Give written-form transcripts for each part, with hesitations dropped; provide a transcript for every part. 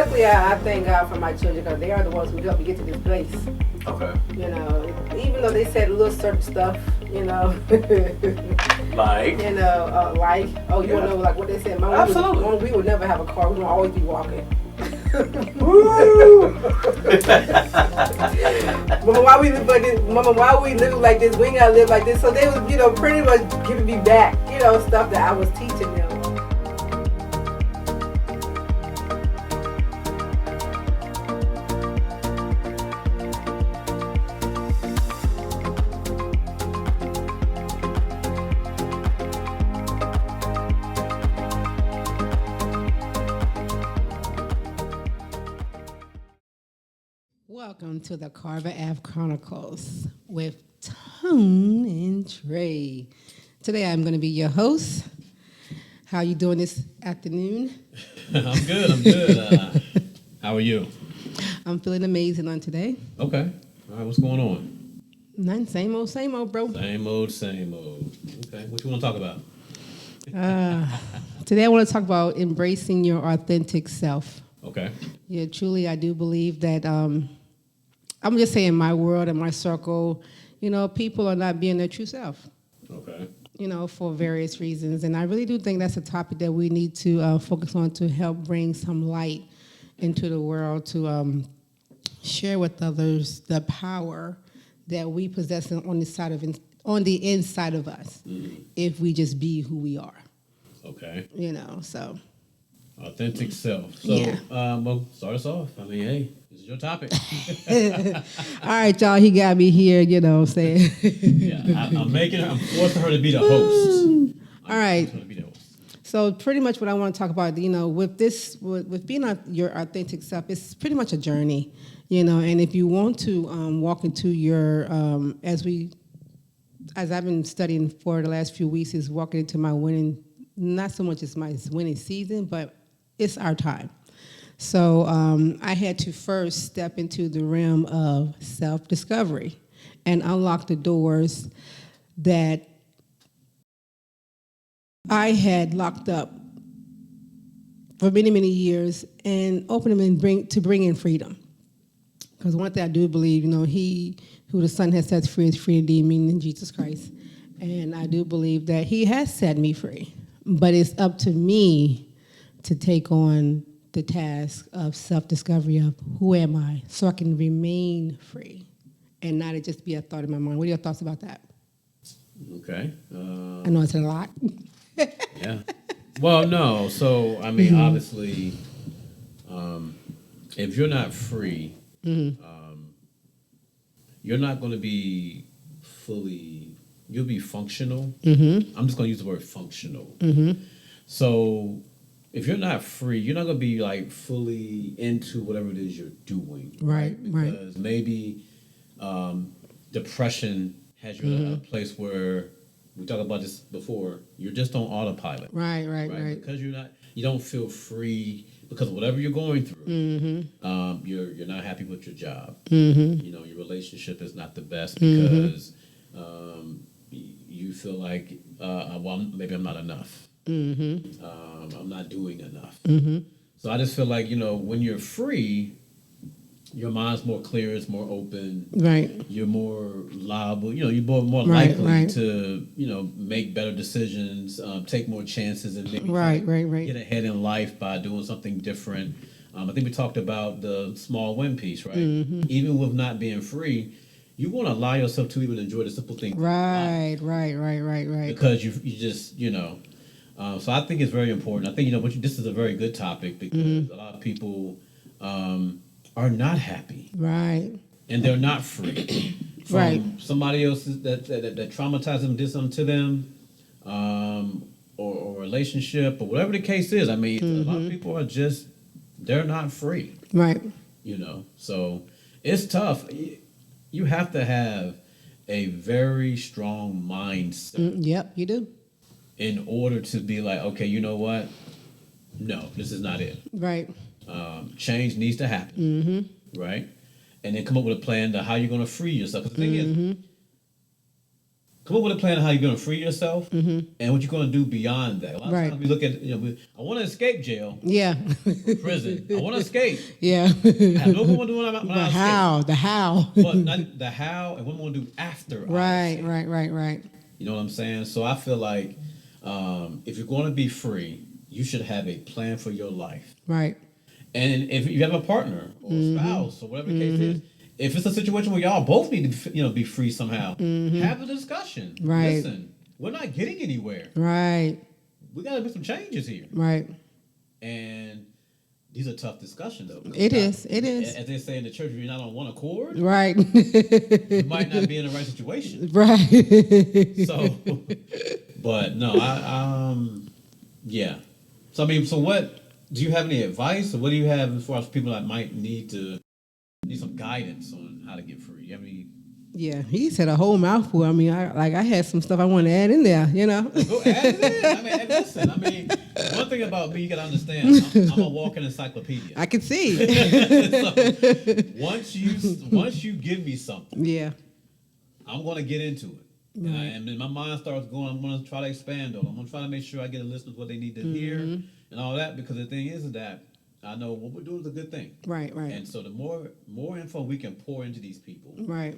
definitely, I thank God for my children because they are the ones who helped me get to this place. Okay. You know, even though they said a little certain stuff, you know. Like? You know, like, oh, you want to know, like what they said? Absolutely. We would never have a car. We would always be walking. Woo! Mama, why we live like this? Mama, why we live like this? We ain't gotta live like this. So they was, you know, pretty much giving me back, you know, stuff that I was teaching them. Welcome to the Carver Ave Chronicles with Tone and Trae. Today I'm going to be your host. How you doing this afternoon? I'm good. How are you? I'm feeling amazing on today. Okay. All right, what's going on? Nothing, same old, bro. Same old. Okay, what you want to talk about? Today I want to talk about embracing your authentic self. Okay. Yeah, truly I do believe that, I'm just saying my world and my circle, you know, people are not being their true self. Okay. You know, for various reasons. And I really do think that's a topic that we need to focus on to help bring some light into the world, to share with others the power that we possess on the inside of us, if we just be who we are. Okay. You know, so. Authentic self. So, Yeah. Well, start us off. I mean, hey, this is your topic. All right, y'all, he got me here, you know what I'm saying? Yeah, I'm forcing her to be the host. All right. Her to be the host. So pretty much what I want to talk about, you know, with being your authentic self, it's pretty much a journey, you know. And if you want to walk into your, as I've been studying for the last few weeks, is walking into my winning, not so much as my winning season, but it's our time. So I had to first step into the realm of self-discovery and unlock the doors that I had locked up for many, many years, and open them and bring in freedom. Because one thing I do believe, you know, he who the Son has set free is free indeed, meaning Jesus Christ. And I do believe that he has set me free. But it's up to me to take on the task of self-discovery of who am I, so I can remain free and not it just be a thought in my mind. What are your thoughts about that? Okay. I know it's a lot. Yeah. Well, no. So, I mean, obviously, if you're not free, you're not going to be fully, you'll be functional. I'm just going to use the word functional. So, if you're not free, you're not going to be like fully into whatever it is you're doing. Right. Because maybe depression has you in a place where, we talked about this before, you're just on autopilot. Right. Because you don't feel free because of whatever you're going through. You're not happy with your job. You know, your relationship is not the best because you feel like, well, maybe I'm not enough. I'm not doing enough. So I just feel like, you know, when you're free, your mind's more clear, it's more open. Right. You're more liable. You know, you're more likely to, you know, make better decisions, take more chances, and maybe get ahead in life by doing something different. I think we talked about the small win piece, right? Even with not being free, you want to allow yourself to even enjoy the simple things. Right. Because you just, you know. So I think it's very important. I think, you know, this is a very good topic because a lot of people are not happy. Right. And they're not free. From somebody else that traumatized them, did something to them, or a relationship, or whatever the case is. I mean, a lot of people are just, they're not free. Right. You know, so it's tough. You have to have a very strong mindset. Yep, you do. In order to be like, okay, you know what? No, this is not it. Right. Change needs to happen. Right? And then come up with a plan to how you're going to free yourself. 'Cause the thing is, Come up with a plan of how you're going to free yourself and what you're going to do beyond that. A lot of Right. times we look at, I want to escape jail, Yeah. prison. I want to escape. Yeah. I have no clue what I'm doing when I But escape. how? The how. But not the how and what I'm going to do after. I Right, escape. right. You know what I'm saying? So I feel like if you're going to be free, you should have a plan for your life. Right. And if you have a partner or a spouse or whatever the case is, if it's a situation where y'all both need to, be free somehow, have a discussion. Right. Listen, we're not getting anywhere. Right. We got to make some changes here. Right. And these are tough discussions, though. It is. As they say in the church, if you're not on one accord, Right. you might not be in the right situation. Right. So, but no, yeah. So I mean, so what? Do you have any advice, or what do you have as far as people that might need some guidance on how to get free? You have any? Yeah, he said a whole mouthful. I mean, I had some stuff I wanted to add in there, Go add it in. I mean, listen. I mean, one thing about me, you gotta understand. I'm a walking encyclopedia. I can see. So once you give me something, Yeah. I'm gonna get into it. Right. And then my mind starts going. I'm gonna try to expand on it. I'm gonna try to make sure I get a list of what they need to hear and all that. Because the thing is that I know what we're doing is a good thing. Right. And so the more info we can pour into these people, Right.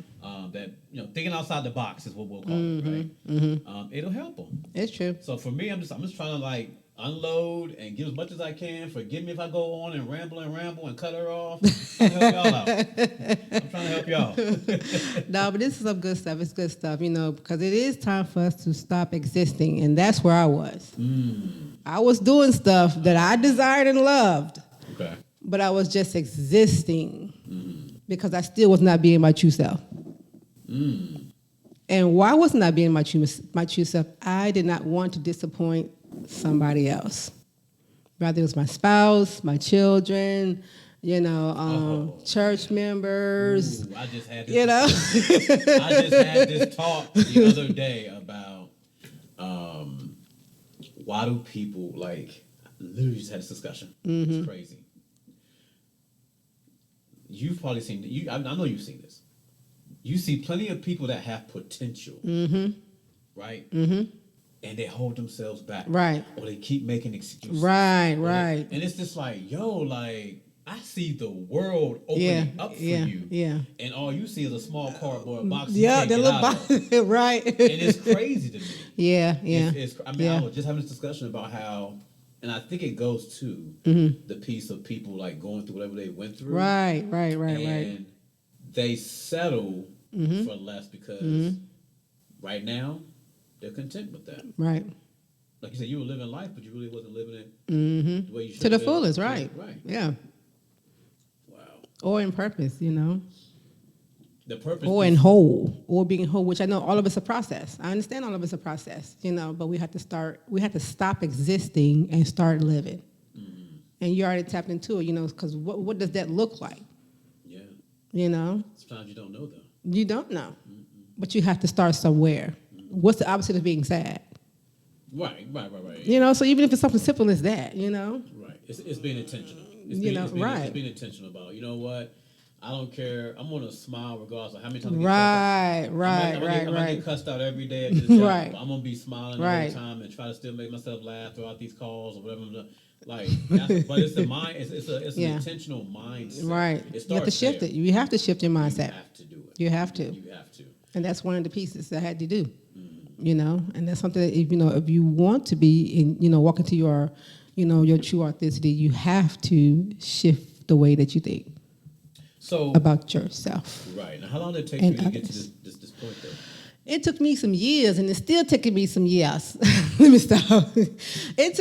that thinking outside the box is what we'll call it, right? It'll help them. It's true. So for me, I'm just trying to unload and give as much as I can. Forgive me if I go on and ramble and cut her off. I'm trying to help y'all out. I'm trying to help y'all. No, but this is some good stuff. It's good stuff, because it is time for us to stop existing, and that's where I was. I was doing stuff that I desired and loved. Okay. But I was just existing because I still was not being my true self. And why wasn't I being my true self? I did not want to disappoint somebody else. Whether it was my spouse, my children, church members. Ooh, I just had this. I just had this talk the other day about why do people literally just had this discussion. It's crazy. You've probably seen. I know you've seen this. You see plenty of people that have potential, right? And they hold themselves back, Right? Or they keep making excuses, Right. And it's just I see the world opening up for you, and all you see is a small cardboard box. Yeah, the little box, right? And it's crazy to me. Yeah. I was just having this discussion about how. And I think it goes to the piece of people going through whatever they went through. Right. And they settle for less because right now they're content with that. Right. Like you said, you were living life, but you really wasn't living it the way you should. To the fullest, right? Right. Yeah. Wow. Or in purpose, The purpose. Or in whole, or being whole, which I know all of it's a process. I understand all of it's a process, but we have to stop existing and start living. And you already tapped into it, because what does that look like? Yeah. Sometimes you don't know though. You don't know. But you have to start somewhere. What's the opposite of being sad? Right. So even if it's something simple as that, Right. It's being intentional. It's being intentional about, you know what? I don't care. I'm gonna smile regardless of how many times I get cussed out. I get cussed out every day at this job. Right. I'm gonna be smiling all the time and try to still make myself laugh throughout these calls or whatever I'm doing. But it's the mind. It's an intentional mindset. Right. It You have to shift it. You have to shift your mindset. You have to do it. You have to. You have to. And that's one of the pieces I had to do. And that's something that if you want to be walk into your true authenticity, you have to shift the way that you think. So about yourself. Right. Now, how long did it take you to get to this point, though? It took me some years, and it's still taking me some years. Let me stop. It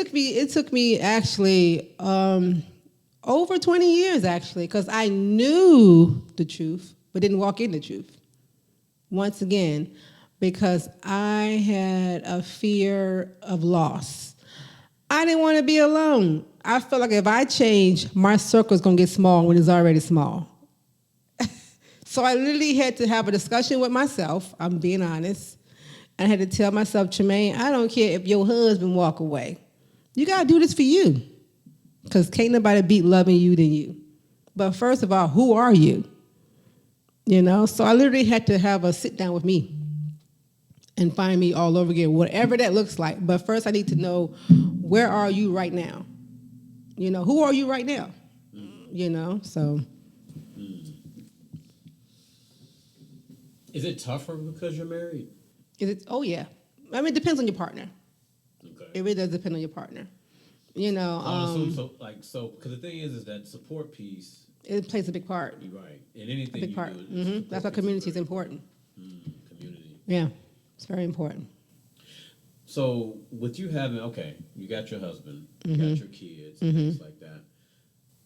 took me actually over 20 years, actually, because I knew the truth, but didn't walk in the truth. Once again, because I had a fear of loss. I didn't want to be alone. I felt like if I change, my circle is going to get small when it's already small. So I literally had to have a discussion with myself. I'm being honest. I had to tell myself, Tremaine, I don't care if your husband walk away. You got to do this for you. Because can't nobody beat loving you than you. But first of all, who are you? So I literally had to have a sit down with me and find me all over again, whatever that looks like. But first I need to know, where are you right now? You know, who are you right now? You know, so. Is it tougher because you're married? Is it? Oh, yeah. I mean, it depends on your partner. Okay. It really does depend on your partner. You know. I would assume so, because the thing is that support piece. It plays a big part. You're right. In anything A big you part. do. That's why community is important. Community. Yeah, it's very important. So with you having, you got your husband, you got your kids, things like that.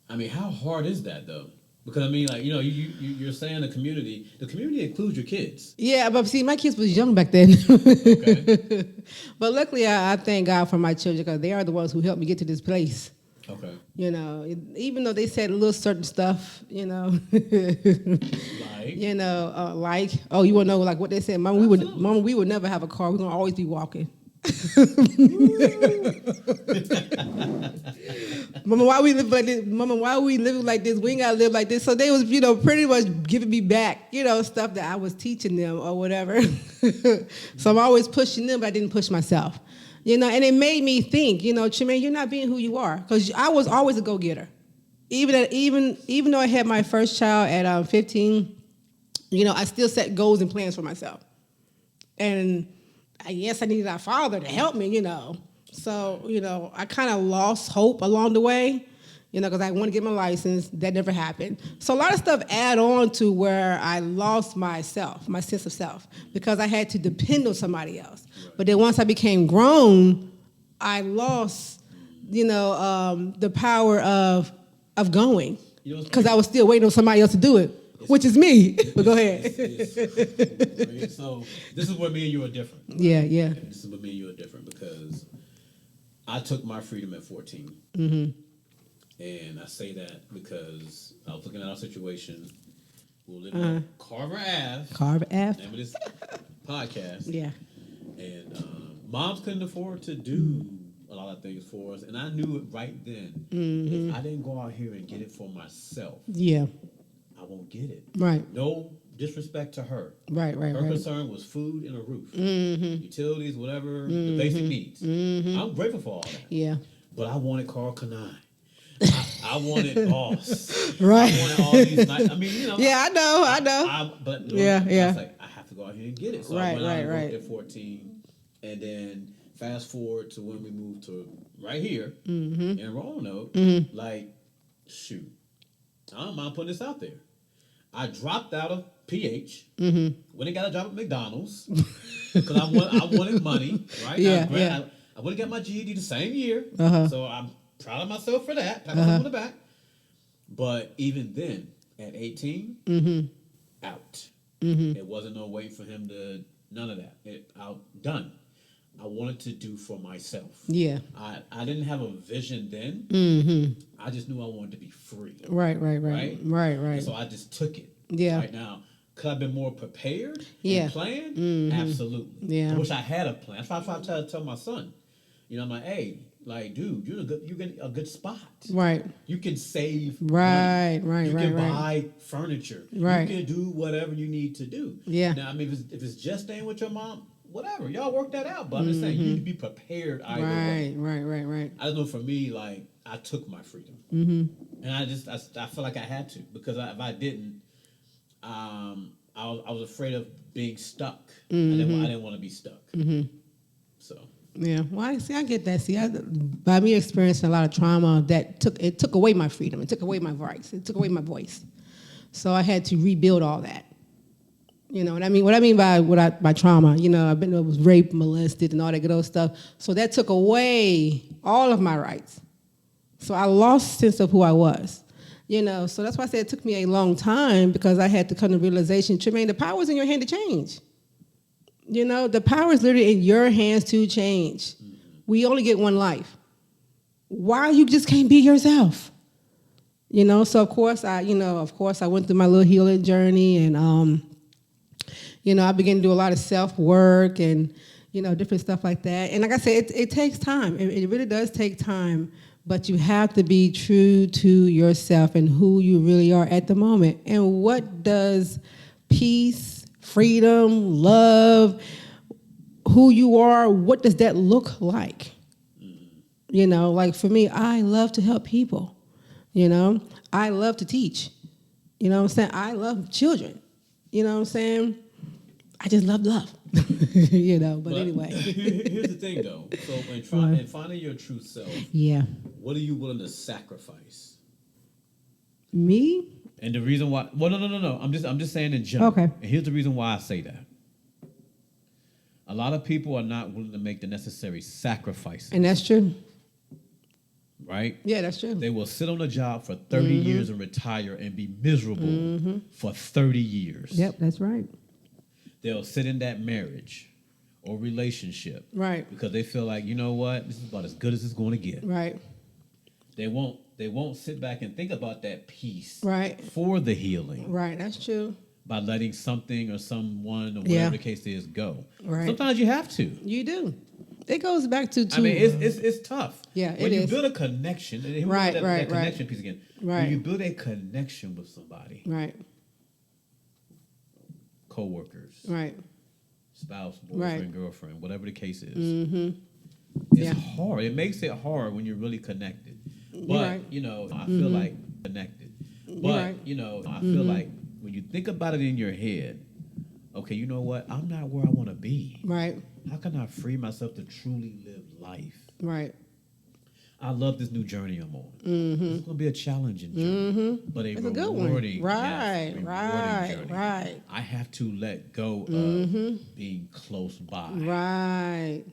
I mean, how hard is that though? Because I mean, like, you know, you're saying the community includes your kids. Yeah, but see, my kids was young back then. Okay. But luckily, I thank God for my children, because they are the ones who helped me get to this place. Okay. You know, even though they said a little certain stuff, you know. Like? You know, you want to know, like, what they said? Mama, we would never have a car. We're going to always be walking. Mama, why we live like this? Mama, why we living like this? We ain't gotta live like this. So they was, you know, pretty much giving me back, you know, stuff that I was teaching them or whatever. So I'm always pushing them, but I didn't push myself. You know, and it made me think, you know, Tremaine, you're not being who you are, because I was always a go-getter. Even though I had my first child at 15, you know, I still set goals and plans for myself. And I guess I needed a father to help me, you know. So, you know, I kind of lost hope along the way, you know, because I wanted to get my license. That never happened. So a lot of stuff add on to where I lost myself, my sense of self, because I had to depend on somebody else. Right. But then once I became grown, I lost, you know, the power of going, because I was still waiting on somebody else to do it. Which is me. But go ahead. So this is where me and you are different. Right? Yeah. Okay, this is where me and you are different, because I took my freedom at 14. Mm-hmm. And I say that because I was looking at our situation. We were living at Carver Ave. Carver Ave. Name of this podcast. Yeah. And moms couldn't afford to do a lot of things for us. And I knew it right then. Mm-hmm. If I didn't go out here and get it for myself. Yeah. I won't get it. Right. No disrespect to her. Right. Her concern was food and a roof. Mm-hmm. Utilities, whatever, the basic needs. Mm-hmm. I'm grateful for all that. Yeah. But I wanted Carl Kanai. I wanted Boss. Right. I wanted all these nights. I mean, you know. Yeah, I know. But I was like, I have to go out here and get it. So I went out and worked at 14. And then fast forward to when we moved to right here in Roanoke. Mm-hmm. Like, shoot, I don't mind putting this out there. I dropped out of PH. Mm-hmm. When I got a job at McDonald's because I wanted money, right? Yeah, I would have got my GED the same year, so I'm proud of myself for that. Pat myself on the back. But even then, at 18, out. Mm-hmm. It wasn't no wait for him to none of that. Done. I wanted to do for myself. Yeah. I didn't have a vision then. Mm-hmm. I just knew I wanted to be free. Right. And so I just took it. Yeah. Right now, could I have been more prepared and planned? Mm-hmm. Absolutely. Yeah. I wish I had a plan. That's why I try to tell my son. You know, I'm like, hey, like, dude, you're in a good spot. Right. You can save money. You can buy furniture. Right. You can do whatever you need to do. Yeah. Now, I mean, if it's just staying with your mom, whatever, y'all work that out. But I'm just saying, you need to be prepared either way. Right. I just know for me, like, I took my freedom, and I feel like I had to, because if I didn't, I was afraid of being stuck. I didn't want to be stuck. So yeah, well, I get that. See, by me experiencing a lot of trauma, that took away my freedom. It took away my rights. It took away my voice. So I had to rebuild all that. You know what I mean? What I mean by trauma, you know, I was raped, molested, and all that good old stuff. So that took away all of my rights. So I lost sense of who I was. You know, so that's why I said it took me a long time, because I had to come to the realization, Tremaine, the power is in your hand to change. You know, the power is literally in your hands to change. We only get one life. Why you just can't be yourself? You know, so of course I went through my little healing journey, and you know, I began to do a lot of self-work and, you know, different stuff like that. And like I said, it takes time. It really does take time. But you have to be true to yourself and who you really are at the moment. And what does peace, freedom, love, who you are, what does that look like? You know, like for me, I love to help people. You know, I love to teach. You know what I'm saying? I love children. You know what I'm saying? I just love love. You know, but anyway. Here's the thing, though. So in finding your true self, Yeah. what are you willing to sacrifice? Me? And the reason why, well, no. I'm just saying in general. Okay. And here's the reason why I say that. A lot of people are not willing to make the necessary sacrifices. And that's true. Right? Yeah, that's true. They will sit on a job for 30 years and retire and be miserable for 30 years. Yep, that's right. They'll sit in that marriage or relationship. Right. Because they feel like, you know what, this is about as good as it's going to get. Right. They won't sit back and think about that peace Right. for the healing. Right, that's true. By letting something or someone or whatever the case is go. Right. Sometimes you have to. You do. It goes back to I mean, it's tough. Yeah, when you is. build a connection, and here we Right, go, right, that connection piece again. Right. When you build a connection with somebody, Right. coworkers, Right. spouse, boyfriend, Right. girlfriend, whatever the case is, Yeah. it's hard. It makes it hard when you're really connected. But right. you know, I feel like connected. But right. you know, I feel like when you think about it in your head, okay, you know what? I'm not where I want to be. Right. How can I free myself to truly live life? Right. I love this new journey I'm on. It's going to be a challenging journey, but a It's a good rewarding, one. Right. yes, rewarding Right. journey. Right. I have to let go of being close by. Right.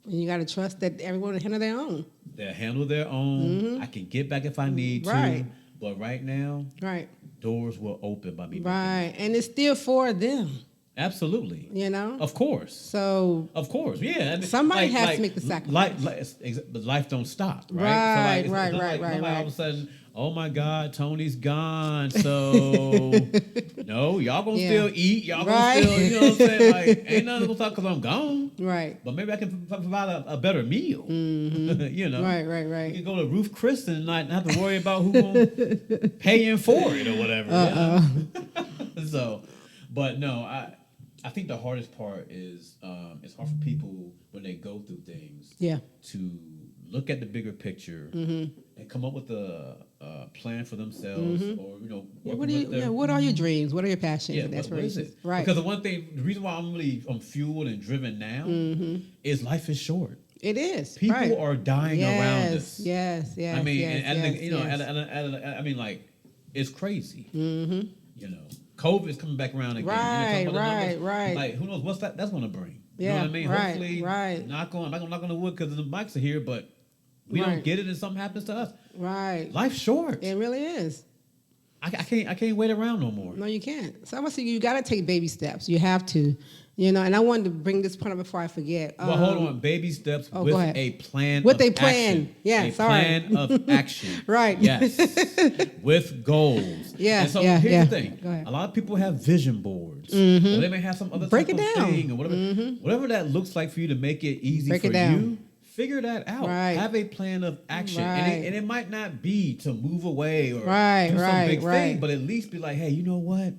And you got to trust that everyone will handle their own. They'll handle their own. I can get back if I need Right. to, but right now, Right. doors will open by me. Right. And it's still for them, Absolutely. you know? Of course. So, Of course, yeah. I mean, Somebody has to make the sacrifice. But life don't stop, right? Right, so right, it's right, like right, All of a right. sudden, oh my God, Tony's gone. So no, y'all gonna Yeah. still eat. Y'all Right. gonna still, you know what I'm saying? Like, ain't nothing gonna stop because I'm gone. right. But maybe I can provide a better meal. You know, Right, right, You right. can go to Ruth Chris and not have to worry about who gonna paying for it or whatever. You know? So, but no, I think the hardest part is it's hard for people when they go through things Yeah. to look at the bigger picture and come up with a plan for themselves, or you know, What are your dreams? What are your passions yeah, and what is aspirations? it? Right. Because the reason why I'm fueled and driven now is life is short. It is. People right. are dying around us. Yes, yes. I mean, yes, and yes, you know, yes. I mean, like it's crazy. You know, COVID is coming back around again. Right, You know, talking about the numbers. right. Like, who knows what's that's going to bring? You Yeah, know what I mean? right, Hopefully, right. I'm not going to wood because the mics are here, but we Right. don't get it and something happens to us. Right. Life's short. It really is. I can't wait around no more. No, you can't. So I would say you got to take baby steps. You have to, you know. And I wanted to bring this point up before I forget. Well, hold on. Baby steps go with ahead. a plan. With of a plan. action. Yeah, a sorry. plan of action. Right. Yes. With goals. Yeah, And so yeah, here's yeah. the thing. Go ahead. A lot of people have vision boards. Or they may have some other Break type it of down. thing or whatever. Whatever that looks like for you to make it easy Break for it down. you. Figure that out. Right. Have a plan of action. Right. And it might not be to move away or Right, do some right, big right. thing, but at least be like, hey, you know what?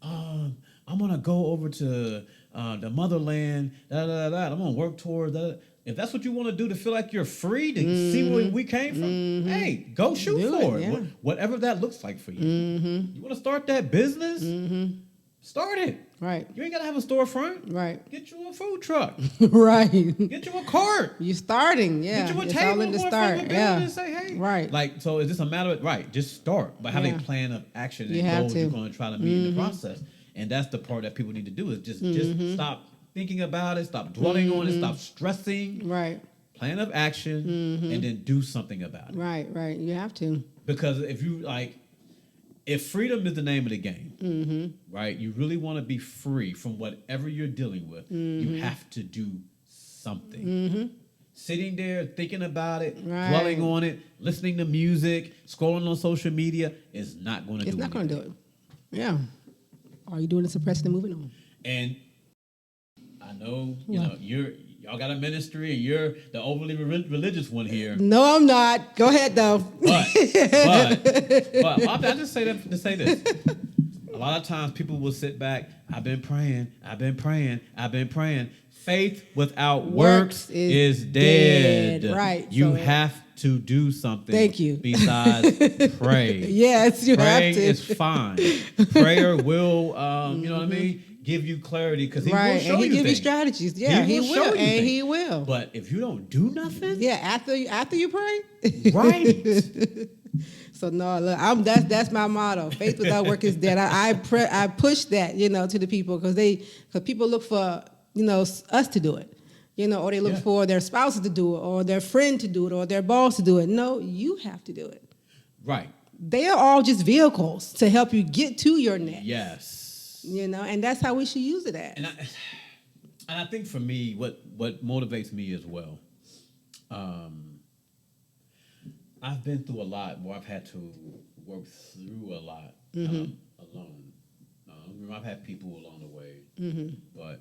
I'm going to go over to the motherland. I'm going to work towards that. If that's what you want to do to feel like you're free to see where we came from, hey, go shoot Do for it, it. yeah. Whatever that looks like for you. You want to start that business? Start it. Right. You ain't got to have a storefront. Right. Get you a food truck. Right. Get you a cart. You're starting. Yeah. Get you a it's table all in the going start. for the Yeah. and say, hey. Right. Like, so is this a matter of, right, just start. But have a Yeah. plan of action and You have goals to. you're going to try to meet in the process. And that's the part that people need to do is just stop thinking about it, stop dwelling on it, stop stressing. Right. Plan of action, and then do something about it. Right. Right. You have to. Because if freedom is the name of the game, right? You really want to be free from whatever you're dealing with. You have to do something. Sitting there thinking about it, Right. dwelling on it, listening to music, scrolling on social media is not going to do it. It's not going to do it. Yeah. All you doing is suppressing and moving on. And I know, y'all got a ministry and you're the overly religious one here. No, I'm not. Go ahead, though. But I just say that to say this. A lot of times people will sit back, I've been praying, Faith without Works works is is dead. right, You so- have to do something. Thank you. Besides pray. Yes, you Praying have to. is fine. Prayer will, you know what I mean, give you clarity because he will Right, show and he you give you things. strategies. Yeah, he will will, show you and things. he will. But if you don't do nothing, Yeah, after you pray. right? So no, look, that's my motto. Faith without work is dead. I push that, to the people because people look for us to do it, or they look Yeah. for their spouses to do it, or their friend to do it, or their boss to do it. No, you have to do it. Right. They are all just vehicles to help you get to your next. Yes. And that's how we should use it as. And I think for me, what motivates me as well, I've been through a lot where I've had to work through a lot alone. I've had people along the way, but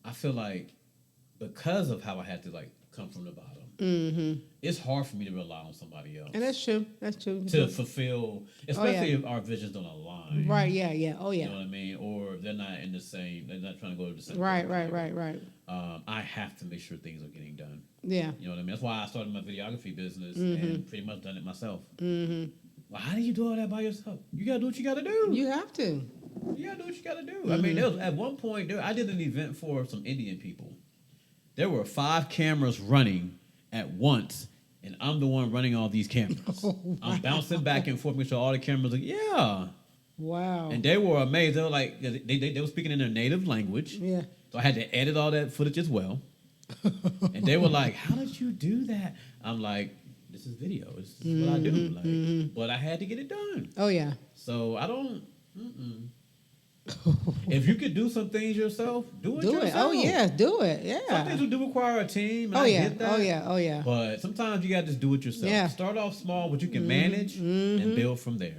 I feel like because of how I had to come from the bottom, it's hard for me to rely on somebody else. And that's true. That's true. To fulfill, especially if our visions don't align. Right, yeah. Oh, yeah. You know what I mean? Or if they're not in the same, they're not trying to go to the same. Right. I have to make sure things are getting done. Yeah. You know what I mean? That's why I started my videography business and pretty much done it myself. Well, how do you do all that by yourself? You gotta do what you gotta do. You have to. You gotta do what you gotta do. I mean, there was, at one point, I did an event for some Indian people. There were 5 cameras running at once, and I'm the one running all these cameras. Oh, wow. I'm bouncing back and forth, making sure all the cameras like, yeah. Wow. And they were amazed. They were like, they were speaking in their native language. Yeah. So I had to edit all that footage as well. And they were like, how did you do that? I'm like, this is video. This is what I do. But I had to get it done. Oh, yeah. So I don't. If you could do some things yourself, do it yourself. Oh, yeah. Do it. Yeah. Some things do require a team. And Oh, I yeah. get that. Oh, yeah. But sometimes you got to just do it yourself. Yeah. Start off small, what you can manage, and build from there.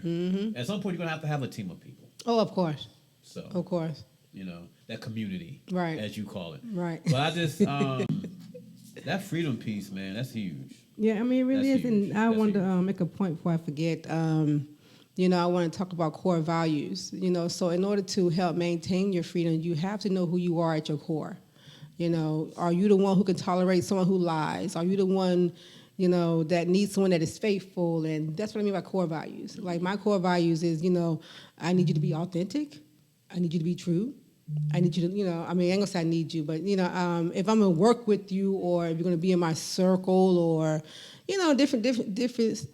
At some point, you're going to have a team of people. Oh, of course. So, Of course. that community, Right. as you call it. Right. But I just, that freedom piece, man, that's huge. Yeah, I mean, it really That's is. huge. And I That's wanted to huge. make a point before I forget. I want to talk about core values. So in order to help maintain your freedom, you have to know who you are at your core. Are you the one who can tolerate someone who lies? Are you the one, that needs someone that is faithful? And that's what I mean by core values. Like my core values is, I need you to be authentic. I need you to be true. I need you to, I ain't gonna say I need you, but if I'm gonna work with you, or if you're gonna be in my circle, or different things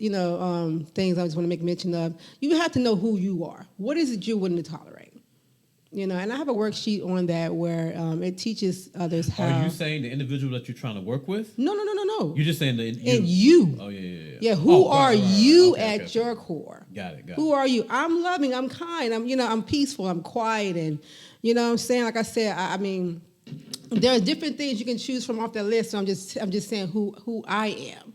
I just want to make mention of, you have to know who you are. What is it you're willing to tolerate? And I have a worksheet on that where it teaches others how. Are you saying the individual that you're trying to work with? No. You're just saying that you. And you. Oh, yeah. Yeah, who are you Okay, at your core? Got it. Who are you? I'm loving, I'm kind, I'm peaceful, I'm quiet, and what I'm saying, like I said, I mean, there are different things you can choose from off that list. So I'm just saying who I am.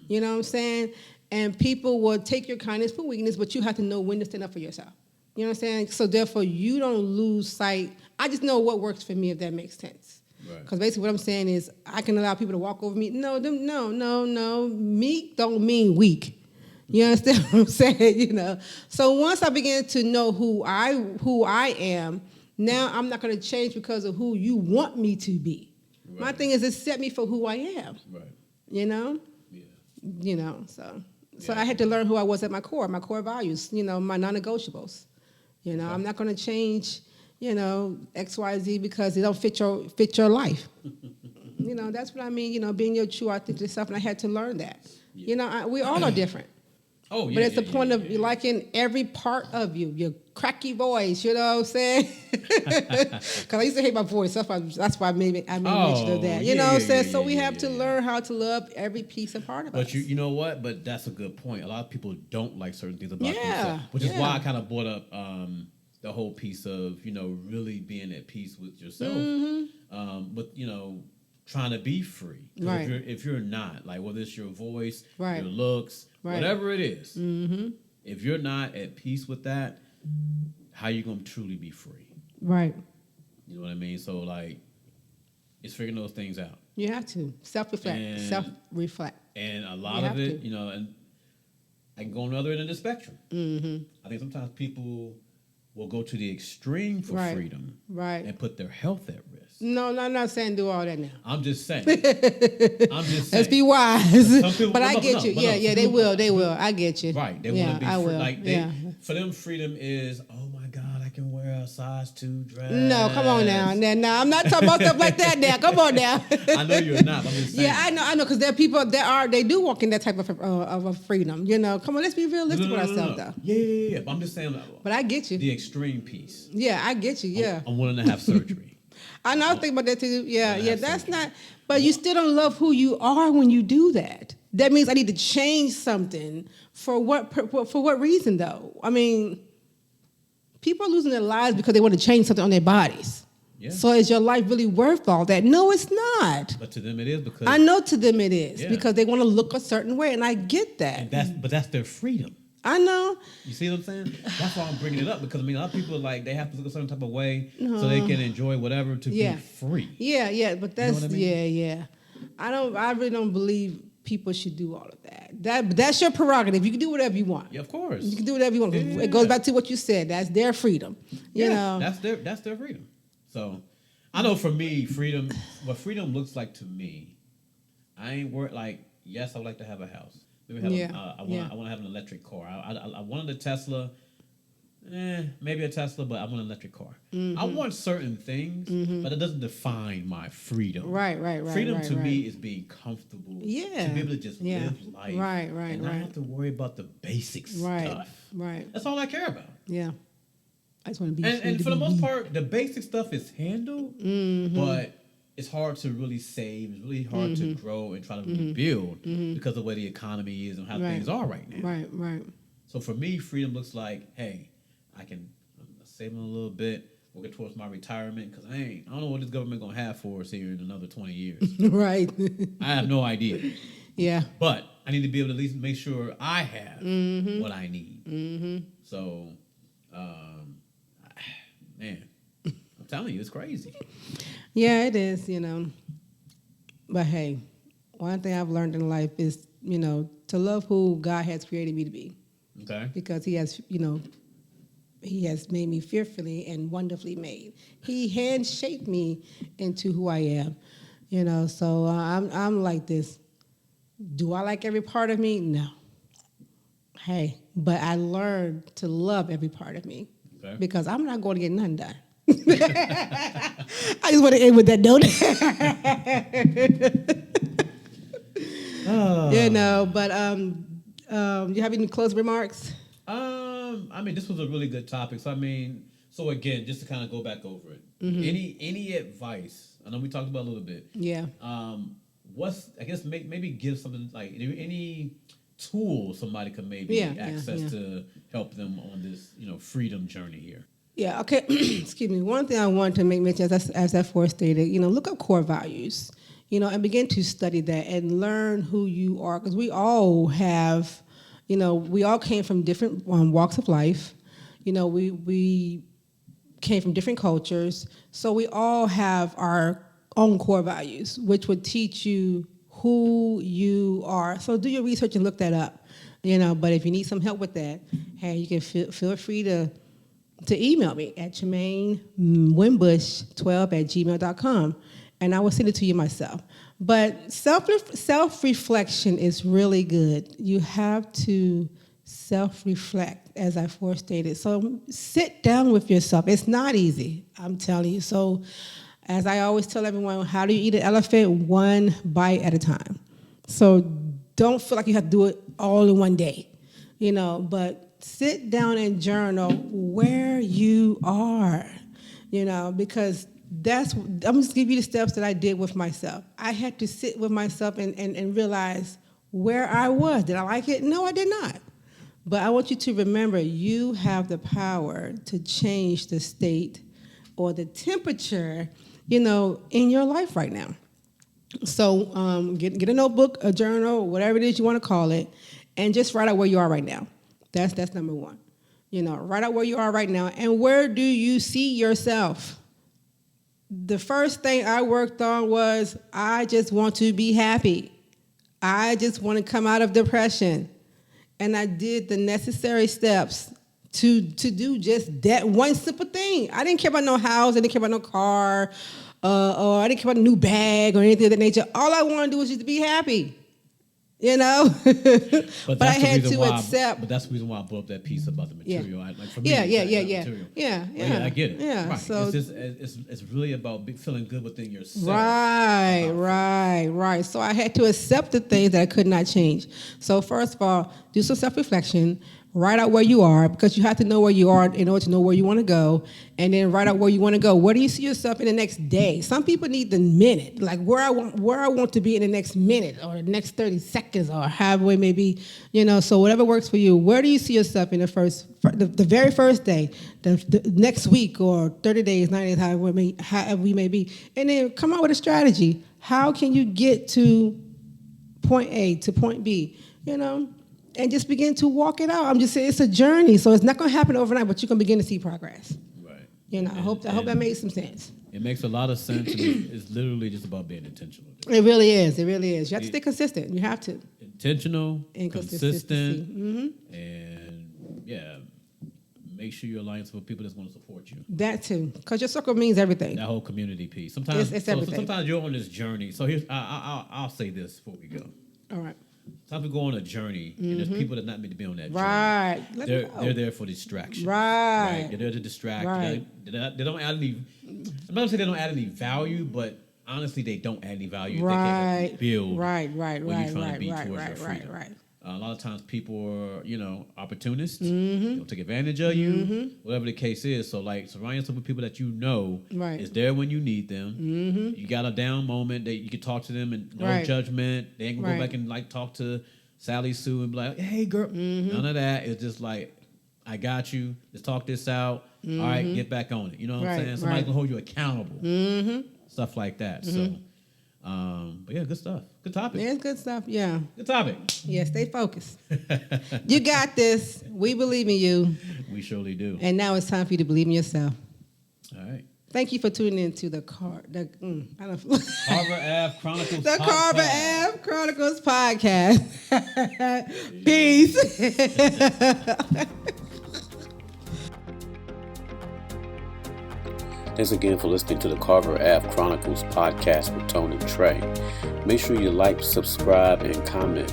You know what I'm saying? And people will take your kindness for weakness, but you have to know when to stand up for yourself. You know what I'm saying? So therefore, you don't lose sight. I just know what works for me, if that makes sense. Because basically what I'm saying is I can allow people to walk over me. No. Meek don't mean weak. You understand what I'm saying? So once I begin to know who I am, now I'm not going to change because of who you want me to be. Right. My thing is accept me for who I am. Right. Yeah. So I had to learn who I was at my core values, my non-negotiables. Okay. I'm not going to change, X, Y, Z because it don't fit your life. That's what I mean, being your true authentic self, and I had to learn that. Yeah. We all are different. Oh, yeah. But it's the point of liking every part of you, your cracky voice, you know what I'm saying? Because I used to hate my voice. That's why I made mention of that. You know what I'm saying? So we have to learn how to love every piece and part of us. But you know what? But that's a good point. A lot of people don't like certain things about themselves, which is why I kind of brought up the whole piece of, really being at peace with yourself. But, trying to be free. Right. If you're not, like whether it's your voice, right. your looks, right. whatever it is, if you're not at peace with that, how you going to truly be free? Right. You know what I mean? So, like, it's figuring those things out. You have to. Self-reflect. And a lot of it, and I can go on the other end of the spectrum. I think sometimes people will go to the extreme for freedom and put their health at risk. No, I'm not saying do all that now. I'm just saying. Let's be wise. People, but I get you. Yeah, they will. I get you. Right. They want to be free. Like for them, freedom is, oh my God, I can wear a size 2 dress. No, come on now. Now, I'm not talking about stuff like that now. Come on now. I know you're not. I'm just saying. Yeah, I know, because there are people they do walk in that type of a freedom. You know, come on, let's be realistic with ourselves, though. Yeah. But I'm just saying. But I get you. The extreme piece. Yeah, I get you. Yeah. I'm willing to have surgery. I know. I think about that too. Yeah. That's not. But you still don't love who you are when you do that. That means I need to change something. For what reason, though? I mean, people are losing their lives because they want to change something on their bodies. Yeah. So is your life really worth all that? No, it's not. But to them it is, because I know to them it is, because they want to look a certain way, and I get that. And that's their freedom. I know. You see what I'm saying? That's why I'm bringing it up, because I mean, a lot of people they have to look a certain type of way so they can enjoy whatever to be free. Yeah, but that's, you know what I mean? I really don't believe people should do all of that. That's your prerogative. You can do whatever you want. Yeah, of course. You can do whatever you want. Yeah. It goes back to what you said. That's their freedom. You know. That's their freedom. So I know for me, what freedom looks like to me, I ain't worried. Like, yes, I would like to have a house. Maybe I want to have an electric car. I wanted a Tesla. Maybe a Tesla, but I want an electric car. Mm-hmm. I want certain things, but it doesn't define my freedom. Right. Freedom to me is being comfortable. Yeah. To be able to just live life. Right. And not have to worry about the basic stuff. Right. That's all I care about. Yeah. I just want to be And for the most part, the basic stuff is handled, but it's hard to really save. It's really hard to grow and try to really build because of the way the economy is and how things are right now. Right. So for me, freedom looks like, hey, I'm saving a little bit, working towards my retirement, because I don't know what this government gonna have for us here in another 20 years. Right. I have no idea. Yeah. But I need to be able to at least make sure I have what I need. So, man, I'm telling you, it's crazy. Yeah, it is, you know. But hey, one thing I've learned in life is, you know, to love who God has created me to be. Okay. Because He has, you know, He has made me fearfully and wonderfully made. He hand-shaped me into who I am, you know. So I'm like this. Do I like every part of me? No. Hey, but I learned to love every part of me because I'm not going to get nothing done. I just want to end with that note. You know, but you have any closing remarks? I mean, this was a really good topic. So again, just to kind of go back over it, any advice? I know we talked about a little bit. Yeah. Maybe give something like any tool somebody could maybe access to help them on this, you know, freedom journey here. Yeah. Okay. Excuse me. One thing I want to make mention, as I stated, you know, look up core values, you know, and begin to study that and learn who you are, because we all have. You know, we all came from different walks of life. You know, we came from different cultures. So we all have our own core values, which would teach you who you are. So do your research and look that up. You know, but if you need some help with that, hey, you can feel free to email me at JermaineWimbush12@gmail.com, and I will send it to you myself. But self-reflection is really good. You have to self-reflect, as I stated. So sit down with yourself. It's not easy, I'm telling you. So as I always tell everyone, how do you eat an elephant? One bite at a time. So don't feel like you have to do it all in one day, you know, but sit down and journal where you are, you know, because I'm just give you the steps that I did with myself. I had to sit with myself and realize where I was. Did I like it? No, I did not. But I want you to remember, you have the power to change the state or the temperature, you know, in your life right now. So get a notebook, a journal, whatever it is you want to call it, and just write out where you are right now. That's number one. You know, write out where you are right now, and where do you see yourself? The first thing I worked on was I just want to be happy. I just want to come out of depression. And I did the necessary steps to do just that one simple thing. I didn't care about no house. I didn't care about no car. or I didn't care about a new bag or anything of that nature. All I want to do is just to be happy. You know, but I had to accept. But that's the reason why I brought up that piece about the material. Yeah. Like for me, Yeah. I get it. Yeah. Right. So it's really about feeling good within yourself. Right. So I had to accept the things that I could not change. So first of all, do some self-reflection. Write out where you are, because you have to know where you are in order to know where you want to go, and then write out where you want to go. Where do you see yourself in the next day? Some people need the minute, like where I want to be in the next minute or the next 30 seconds or however it may be. You know, so whatever works for you. Where do you see yourself in the very first day, the next week, or 30 days, 90 days, however we may be, and then come up with a strategy. How can you get to point A to point B? You know. And just begin to walk it out. I'm just saying it's a journey, so it's not going to happen overnight, but you're going to begin to see progress. Right. You know, I hope that made some sense. It makes a lot of sense, and it's literally just about being intentional. It really is. You have to stay consistent. You have to. Intentional, and consistent, and make sure you're aligned with people that's going to support you. That too, because your circle means everything. That whole community piece. Sometimes it's everything. So sometimes you're on this journey. So here's I'll say this before we go. All right. Sometimes we go on a journey, and there's people that not meant to be on that journey. Right. They're there for distraction. Right. They're there to distract. Right. They don't add any. I'm not gonna say they don't add any value, but honestly, they don't add any value. Right. They can't build. Right. Where you're trying to be towards your freedom. Right. A lot of times people are, opportunists. They'll take advantage of you, whatever the case is. So, surround yourself with people that you know is there when you need them. You got a down moment that you can talk to them and no judgment. They ain't gonna go back and talk to Sally Sue and be like, "Hey, girl," none of that. It's just like, "I got you. Let's talk this out. All right, get back on it." You know what I'm saying? Somebody's gonna hold you accountable. Stuff like that. So, but yeah, good stuff. Good topic. Yeah, it's good stuff. Yeah. Good topic. Yeah, stay focused. You got this. We believe in you. We surely do. And now it's time for you to believe in yourself. All right. Thank you for tuning in to the Carver Ave Chronicles the podcast. Carver Ave Chronicles podcast. Peace. Thanks again for listening to the Carver Ave Chronicles podcast with Tony and Trae. Make sure you like, subscribe, and comment.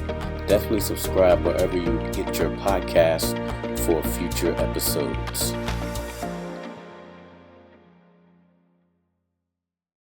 Definitely subscribe wherever you get your podcast for future episodes.